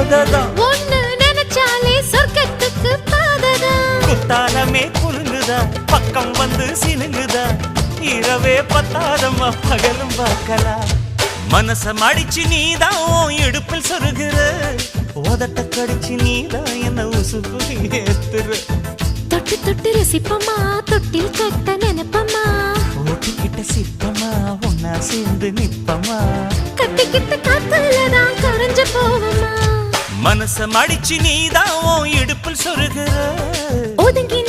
போததான் ஒண்ணு நினைச்சாலே சொர்க்கத்துக்கு பாததான் குத்தாலமே குலுங்குதா பக்கம் வந்து சினுங்குதா இரவே பத்தாதம்மா பகலும் பார்க்கலாம் மனச மடிச்சு நீதான் இடுப்பில் சொருகிற உதட்ட கடிச்சு நீதான் என்ன உசுப்பு ஏத்துற தொட்டு தொட்டு ரசிப்பமா தொட்டில் கட்ட நினைப்பமா ஓட்டிக்கிட்ட சிப்பமா ஒன்னா சேர்ந்து நிப்பமா கட்டிக்கிட்ட காத்துலதான் கரைஞ்ச போவமா மனச மடிச்சு நீதான் இடுப்பில் சொருகிற ஒதுங்கி